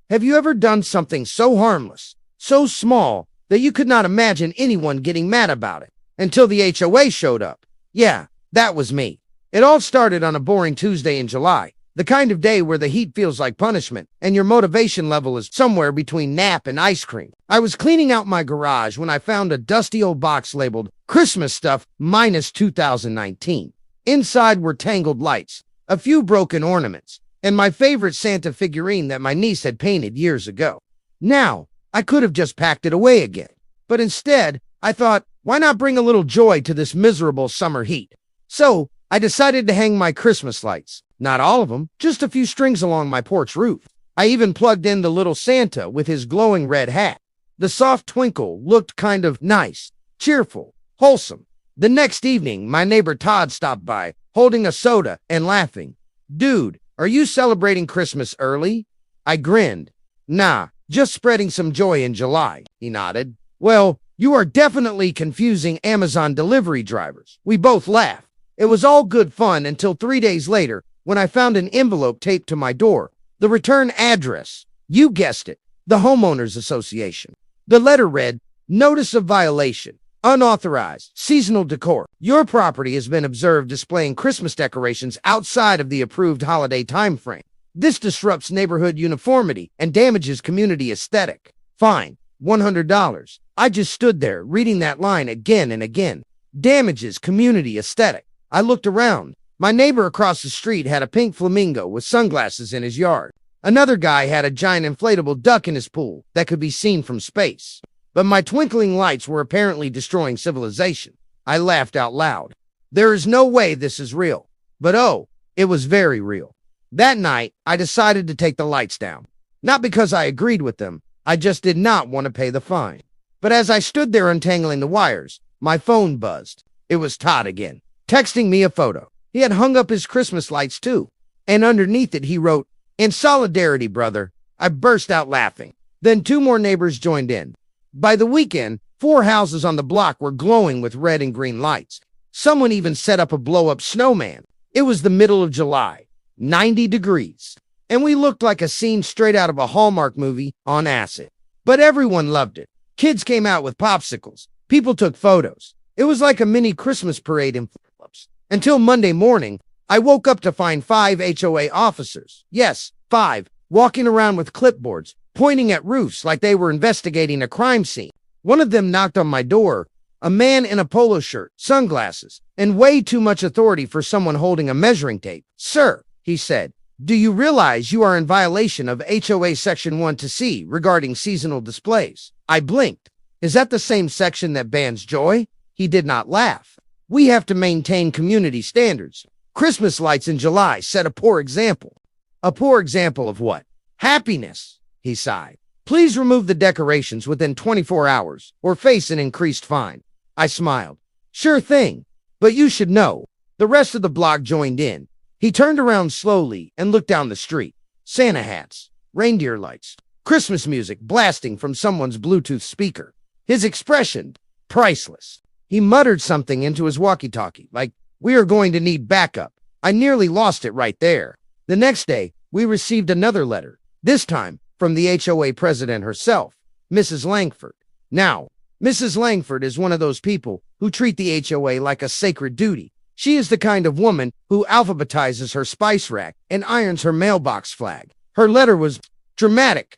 Have you ever done something so harmless, so small, that you could not imagine anyone getting mad about it until the HOA showed up? Yeah, that was me. It all started on a boring Tuesday in July, the kind of day where the heat feels like punishment and your motivation level is somewhere between nap and ice cream. I was cleaning out my garage when I found a dusty old box labeled Christmas Stuff minus 2019. Inside were tangled lights, a few broken ornaments, and my favorite Santa figurine that my niece had painted years ago. Now, I could have just packed it away again, but instead, I thought, why not bring a little joy to this miserable summer heat? So, I decided to hang my Christmas lights. Not all of them, just a few strings along my porch roof. I even plugged in the little Santa with his glowing red hat. The soft twinkle looked kind of nice, cheerful, wholesome. The next evening, my neighbor Todd stopped by, holding a soda and laughing. "Dude, are you celebrating Christmas early?" I grinned. "Nah, just spreading some joy in July," he nodded. "Well, you are definitely confusing Amazon delivery drivers." We both laughed. It was all good fun until 3 days later when I found an envelope taped to my door. The return address, you guessed it, the Homeowners Association. The letter read, "Notice of violation. Unauthorized. Seasonal decor. Your property has been observed displaying Christmas decorations outside of the approved holiday time frame. This disrupts neighborhood uniformity and damages community aesthetic. Fine. $100. I just stood there reading that line again and again. Damages community aesthetic. I looked around. My neighbor across the street had a pink flamingo with sunglasses in his yard. Another guy had a giant inflatable duck in his pool that could be seen from space. But my twinkling lights were apparently destroying civilization. I laughed out loud. There is no way this is real. But oh, it was very real. That night, I decided to take the lights down. Not because I agreed with them, I just did not want to pay the fine. But as I stood there untangling the wires, my phone buzzed. It was Todd again, texting me a photo. He had hung up his Christmas lights too. And underneath it, he wrote, "In solidarity, brother." I burst out laughing. Then 2 more neighbors joined in. By the weekend, 4 houses on the block were glowing with red and green lights. Someone even set up a blow-up snowman. It was the middle of July, 90 degrees, and we looked like a scene straight out of a Hallmark movie on acid. But everyone loved it. Kids came out with popsicles. People took photos. It was like a mini Christmas parade in flip-flops. Until Monday morning, I woke up to find 5 HOA officers. Yes, 5, walking around with clipboards, pointing at roofs like they were investigating a crime scene. One of them knocked on my door, a man in a polo shirt, sunglasses, and way too much authority for someone holding a measuring tape. "Sir," he said, "do you realize you are in violation of HOA Section 1-C regarding seasonal displays?" I blinked. "Is that the same section that bans joy?" He did not laugh. "We have to maintain community standards. Christmas lights in July set a poor example." "A poor example of what?" "Happiness," he sighed. "Please remove the decorations within 24 hours or face an increased fine." I smiled. "Sure thing, but you should know." The rest of the block joined in. He turned around slowly and looked down the street. Santa hats, reindeer lights, Christmas music blasting from someone's Bluetooth speaker. His expression, priceless. He muttered something into his walkie-talkie, like, "We are going to need backup." I nearly lost it right there. The next day, we received another letter, this time from the HOA president herself, Mrs. Langford. Now, Mrs. Langford is one of those people who treat the HOA like a sacred duty. She is the kind of woman who alphabetizes her spice rack and irons her mailbox flag. Her letter was dramatic.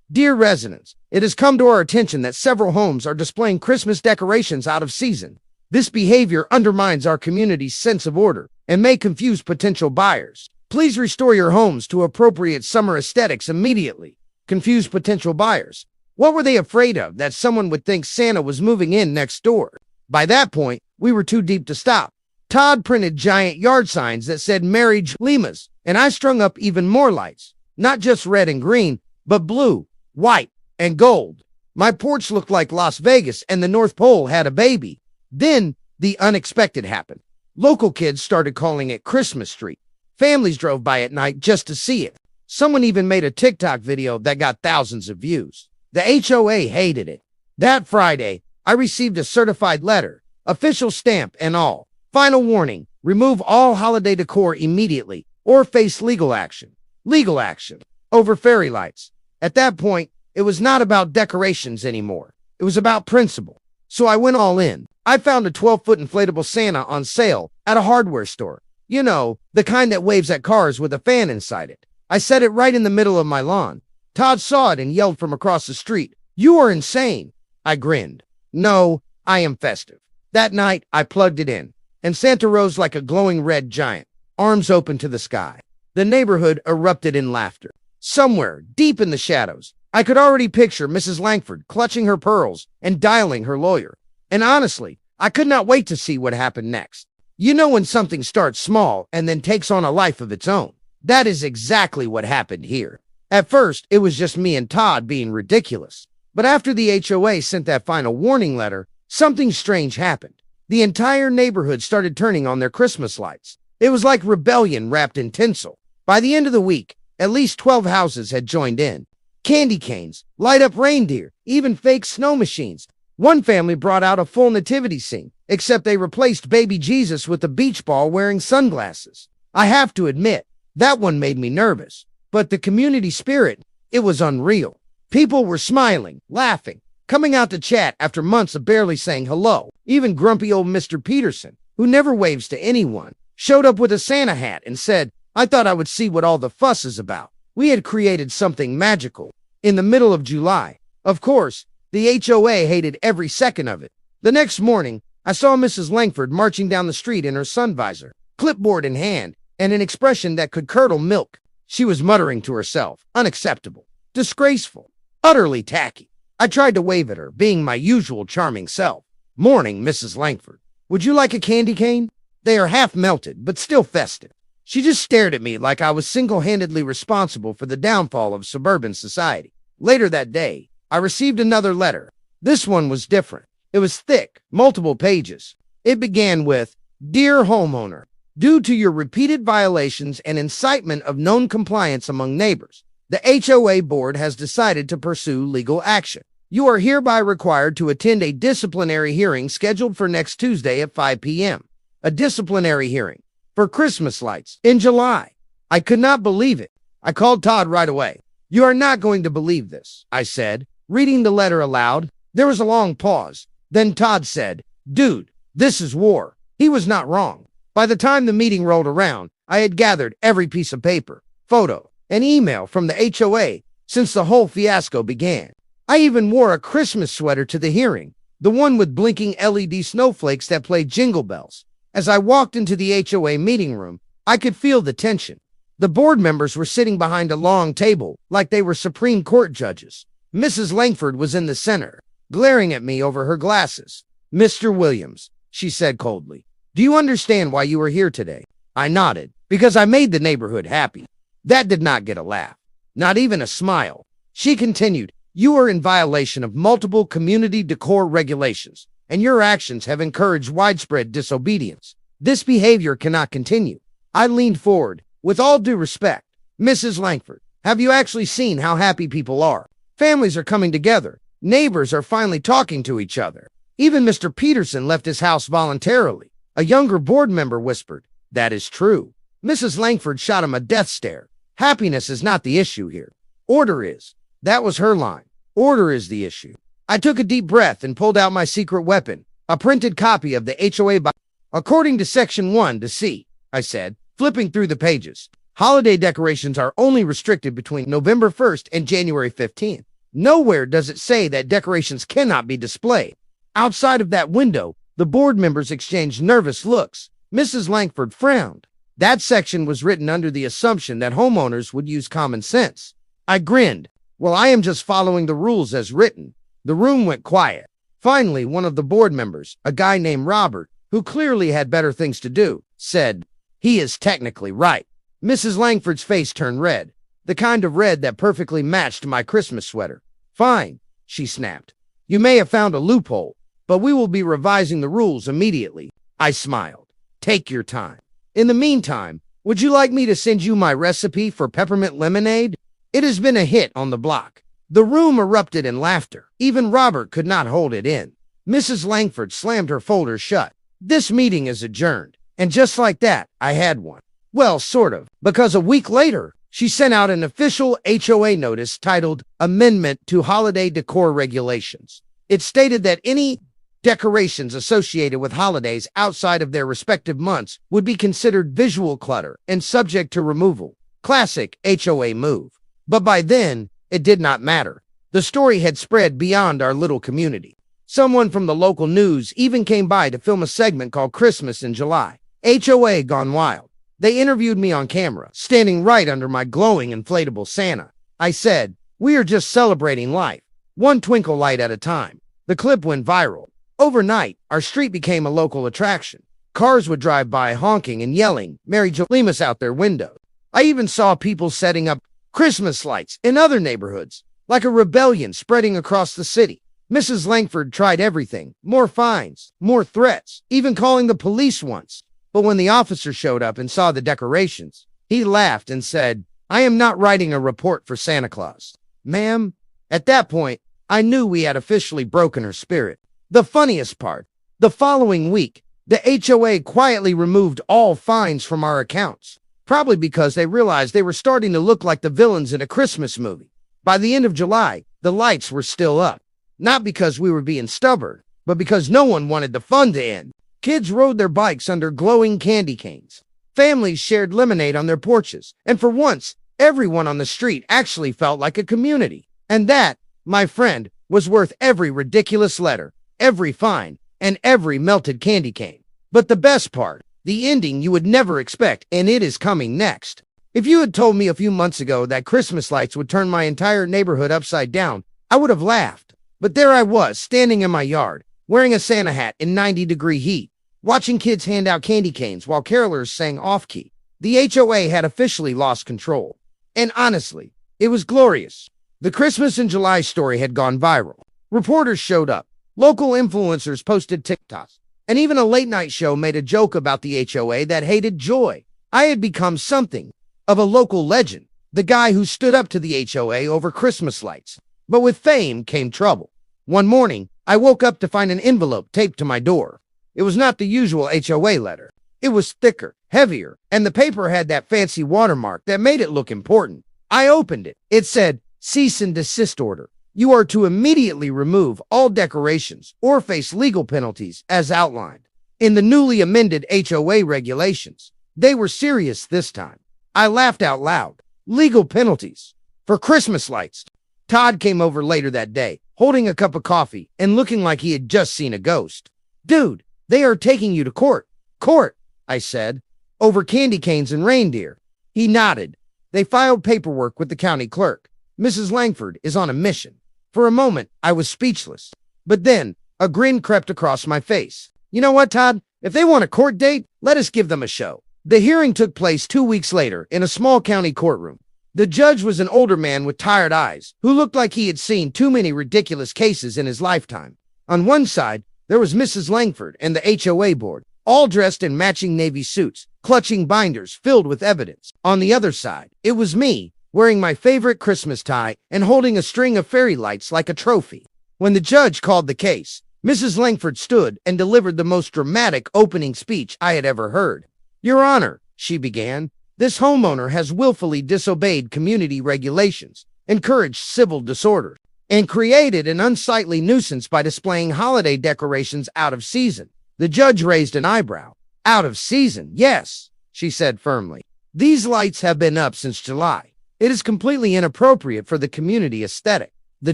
"Dear residents, it has come to our attention that several homes are displaying Christmas decorations out of season. This behavior undermines our community's sense of order and may confuse potential buyers. Please restore your homes to appropriate summer aesthetics immediately." Confuse potential buyers. What were they afraid of? That someone would think Santa was moving in next door? By that point, we were too deep to stop. Todd printed giant yard signs that said "Merry Limas," and I strung up even more lights. Not just red and green, but blue, white, and gold. My porch looked like Las Vegas, and the North Pole had a baby. Then, the unexpected happened. Local kids started calling it Christmas Street. Families drove by at night just to see it. Someone even made a TikTok video that got thousands of views. The HOA hated it. That Friday, I received a certified letter, official stamp and all. Final warning, remove all holiday decor immediately or face legal action. Legal action over fairy lights. At that point, it was not about decorations anymore. It was about principle. So I went all in. I found a 12-foot inflatable Santa on sale at a hardware store. You know, the kind that waves at cars with a fan inside it. I set it right in the middle of my lawn. Todd saw it and yelled from across the street, "You are insane." I grinned. No, I am festive. That night, I plugged it in, and Santa rose like a glowing red giant, arms open to the sky. The neighborhood erupted in laughter. Somewhere, deep in the shadows, I could already picture Mrs. Langford clutching her pearls and dialing her lawyer. And honestly, I could not wait to see what happened next. You know when something starts small and then takes on a life of its own? That is exactly what happened here. At first, it was just me and Todd being ridiculous. But after the HOA sent that final warning letter, something strange happened. The entire neighborhood started turning on their Christmas lights. It was like rebellion wrapped in tinsel. By the end of the week, at least 12 houses had joined in. Candy canes, light-up reindeer, even fake snow machines. One family brought out a full nativity scene, except they replaced baby Jesus with a beach ball wearing sunglasses. I have to admit, that one made me nervous. But the community spirit, it was unreal. People were smiling, laughing, coming out to chat after months of barely saying hello. Even grumpy old Mr. Peterson, who never waves to anyone, showed up with a Santa hat and said, "I thought I would see what all the fuss is about." We had created something magical. In the middle of July, of course, the HOA hated every second of it. The next morning, I saw Mrs. Langford marching down the street in her sun visor, clipboard in hand, and an expression that could curdle milk. She was muttering to herself, "Unacceptable, disgraceful, utterly tacky." I tried to wave at her, being my usual charming self. "Morning, Mrs. Langford. Would you like a candy cane? They are half melted, but still festive." She just stared at me like I was single-handedly responsible for the downfall of suburban society. Later that day, I received another letter. This one was different. It was thick, multiple pages. It began with, "Dear homeowner, due to your repeated violations and incitement of known compliance among neighbors, the HOA board has decided to pursue legal action. You are hereby required to attend a disciplinary hearing scheduled for next Tuesday at 5 p.m. A disciplinary hearing for Christmas lights in July." I could not believe it. I called Todd right away. "You are not going to believe this," I said, reading the letter aloud. There was a long pause. Then Todd said, "Dude, this is war." He was not wrong. By the time the meeting rolled around, I had gathered every piece of paper, photo, and email from the HOA since the whole fiasco began. I even wore a Christmas sweater to the hearing, the one with blinking LED snowflakes that played jingle bells. As I walked into the HOA meeting room, I could feel the tension. The board members were sitting behind a long table like they were Supreme Court judges. Mrs. Langford was in the center, glaring at me over her glasses. "Mr. Williams," she said coldly, "do you understand why you are here today?" I nodded, because I made the neighborhood happy. That did not get a laugh, not even a smile. She continued, "You are in violation of multiple community decor regulations, and your actions have encouraged widespread disobedience. This behavior cannot continue." I leaned forward. "With all due respect, Mrs. Langford, have you actually seen how happy people are? Families are coming together. Neighbors are finally talking to each other. Even Mr. Peterson left his house voluntarily." A younger board member whispered, "That is true." Mrs. Langford shot him a death stare. "Happiness is not the issue here. Order is." That was her line. Order is the issue. I took a deep breath and pulled out my secret weapon, a printed copy of the HOA bylaws. "According to Section 1 to C," I said, flipping through the pages, "holiday decorations are only restricted between November 1st and January 15th. Nowhere does it say that decorations cannot be displayed." Outside of that window, the board members exchanged nervous looks. Mrs. Langford frowned. That section was written under the assumption that homeowners would use common sense. I grinned. "Well, I am just following the rules as written." The room went quiet. Finally, one of the board members, a guy named Robert, who clearly had better things to do, said, "He is technically right." Mrs. Langford's face turned red, the kind of red that perfectly matched my Christmas sweater. "Fine," she snapped. "You may have found a loophole, but we will be revising the rules immediately." I smiled. "Take your time. In the meantime, would you like me to send you my recipe for peppermint lemonade? It has been a hit on the block." The room erupted in laughter. Even Robert could not hold it in. Mrs. Langford slammed her folder shut. "This meeting is adjourned." And just like that, I had one. Well, sort of, because a week later, She sent out an official HOA notice titled Amendment to Holiday Decor Regulations. It stated that any decorations associated with holidays outside of their respective months would be considered visual clutter and subject to removal. Classic HOA move. But by then, it did not matter. The story had spread beyond our little community. Someone from the local news even came by to film a segment called Christmas in July. HOA gone wild. They interviewed me on camera, standing right under my glowing inflatable Santa. I said, "We are just celebrating life, one twinkle light at a time." The clip went viral. Overnight, our street became a local attraction. Cars would drive by honking and yelling Merry Jolimas out their windows. I even saw people setting up Christmas lights in other neighborhoods, like a rebellion spreading across the city. Mrs. Langford tried everything, more fines, more threats, even calling the police once. But when the officer showed up and saw the decorations, he laughed and said, "I am not writing a report for Santa Claus, ma'am." At that point, I knew we had officially broken her spirit. The funniest part, the following week, the HOA quietly removed all fines from our accounts, probably because they realized they were starting to look like the villains in a Christmas movie. By the end of July, the lights were still up, not because we were being stubborn, but because no one wanted the fun to end. Kids rode their bikes under glowing candy canes. Families shared lemonade on their porches, and for once, everyone on the street actually felt like a community. And that, my friend, was worth every ridiculous letter, every fine, and every melted candy cane. But the best part, the ending you would never expect, and it is coming next. If you had told me a few months ago that Christmas lights would turn my entire neighborhood upside down, I would have laughed. But there I was, standing in my yard, wearing a Santa hat in 90-degree heat, watching kids hand out candy canes while carolers sang off-key. The HOA had officially lost control. And honestly, it was glorious. The Christmas in July story had gone viral. Reporters showed up. Local influencers posted TikToks. And even a late-night show made a joke about the HOA that hated joy. I had become something of a local legend, the guy who stood up to the HOA over Christmas lights. But with fame came trouble. One morning, I woke up to find an envelope taped to my door. It was not the usual HOA letter. It was thicker, heavier, and the paper had that fancy watermark that made it look important. I opened it. It said, "Cease and desist order. You are to immediately remove all decorations or face legal penalties as outlined in the newly amended HOA regulations." They were serious this time. I laughed out loud. Legal penalties for Christmas lights. Todd came over later that day, holding a cup of coffee and looking like he had just seen a ghost. "Dude, they are taking you to court." "Court," I said, "over candy canes and reindeer." He nodded. "They filed paperwork with the county clerk. Mrs. Langford is on a mission." For a moment, I was speechless. But then, a grin crept across my face. "You know what, Todd? If they want a court date, let us give them a show." The hearing took place 2 weeks later in a small county courtroom. The judge was an older man with tired eyes, who looked like he had seen too many ridiculous cases in his lifetime. On one side, there was Mrs. Langford and the HOA board, all dressed in matching navy suits, clutching binders filled with evidence. On the other side, it was me, wearing my favorite Christmas tie and holding a string of fairy lights like a trophy. When the judge called the case, Mrs. Langford stood and delivered the most dramatic opening speech I had ever heard. "Your Honor," she began, "this homeowner has willfully disobeyed community regulations, encouraged civil disorder, and created an unsightly nuisance by displaying holiday decorations out of season." The judge raised an eyebrow. "Out of season, yes," she said firmly. "These lights have been up since July. It is completely inappropriate for the community aesthetic." The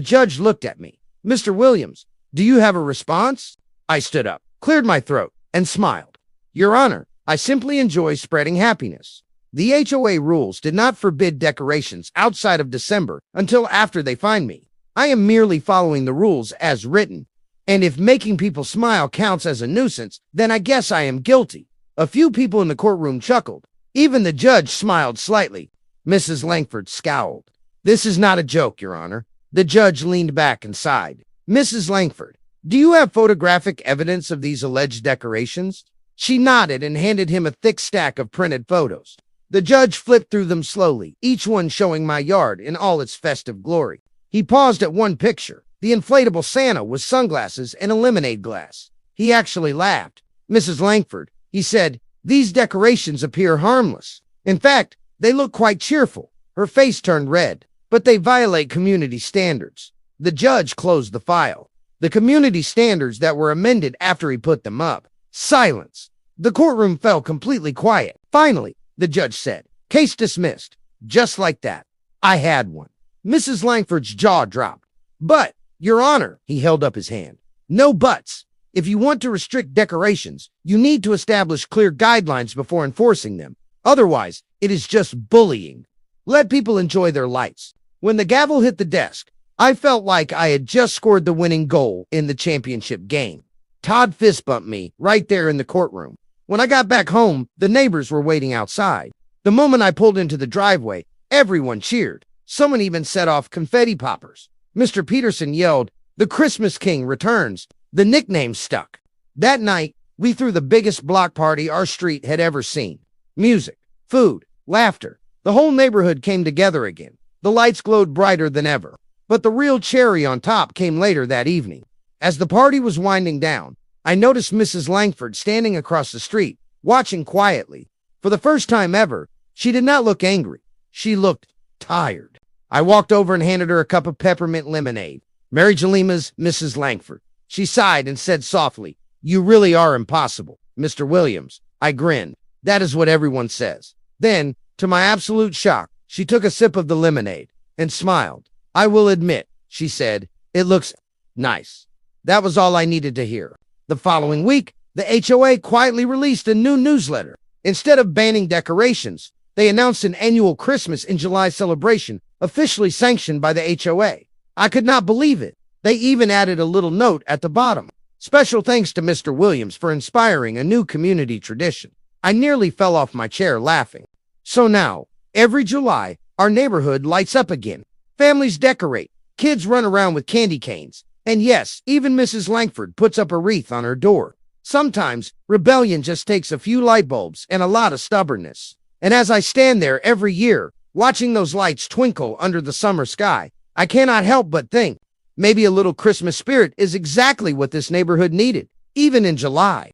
judge looked at me. "Mr. Williams, do you have a response?" I stood up, cleared my throat, and smiled. "Your Honor, I simply enjoy spreading happiness. The HOA rules did not forbid decorations outside of December until after they fined me. I am merely following the rules as written. And if making people smile counts as a nuisance, then I guess I am guilty." A few people in the courtroom chuckled. Even the judge smiled slightly. Mrs. Langford scowled. "This is not a joke, Your Honor." The judge leaned back and sighed. "Mrs. Langford, do you have photographic evidence of these alleged decorations?" She nodded and handed him a thick stack of printed photos. The judge flipped through them slowly, each one showing my yard in all its festive glory. He paused at one picture, the inflatable Santa with sunglasses and a lemonade glass. He actually laughed. "Mrs. Langford," he said, "these decorations appear harmless. In fact, they look quite cheerful. Her face turned red. But they violate community standards. The judge closed the file. The community standards that were amended after he put them up. Silence. The courtroom fell completely quiet. Finally, the judge said, "Case dismissed." Just like that. I had one. Mrs. Langford's jaw dropped. "But, Your Honor," he held up his hand. "No buts. If you want to restrict decorations, you need to establish clear guidelines before enforcing them. Otherwise, it is just bullying. Let people enjoy their lights." When the gavel hit the desk, I felt like I had just scored the winning goal in the championship game. Todd fist bumped me right there in the courtroom. When I got back home, the neighbors were waiting outside. The moment I pulled into the driveway, everyone cheered. Someone even set off confetti poppers. Mr. Peterson yelled, "The Christmas King returns." The nickname stuck. That night, we threw the biggest block party our street had ever seen. Music, food, laughter. The whole neighborhood came together again. The lights glowed brighter than ever. But the real cherry on top came later that evening. As the party was winding down, I noticed Mrs. Langford standing across the street, watching quietly. For the first time ever, she did not look angry. She looked tired. I walked over and handed her a cup of peppermint lemonade. "Mary Jelima's Mrs. Langford." She sighed and said softly, "You really are impossible, Mr. Williams." I grinned. That is what everyone says. Then, to my absolute shock, she took a sip of the lemonade and smiled. "I will admit," she said, "it looks nice." That was all I needed to hear. The following week, the HOA quietly released a new newsletter. Instead of banning decorations, they announced an annual Christmas in July celebration officially sanctioned by the HOA. I could not believe it. They even added a little note at the bottom. "Special thanks to Mr. Williams for inspiring a new community tradition." I nearly fell off my chair laughing. So now, every July, our neighborhood lights up again. Families decorate, kids run around with candy canes, and yes, even Mrs. Langford puts up a wreath on her door. Sometimes, rebellion just takes a few light bulbs and a lot of stubbornness. And as I stand there every year, watching those lights twinkle under the summer sky, I cannot help but think, maybe a little Christmas spirit is exactly what this neighborhood needed, even in July.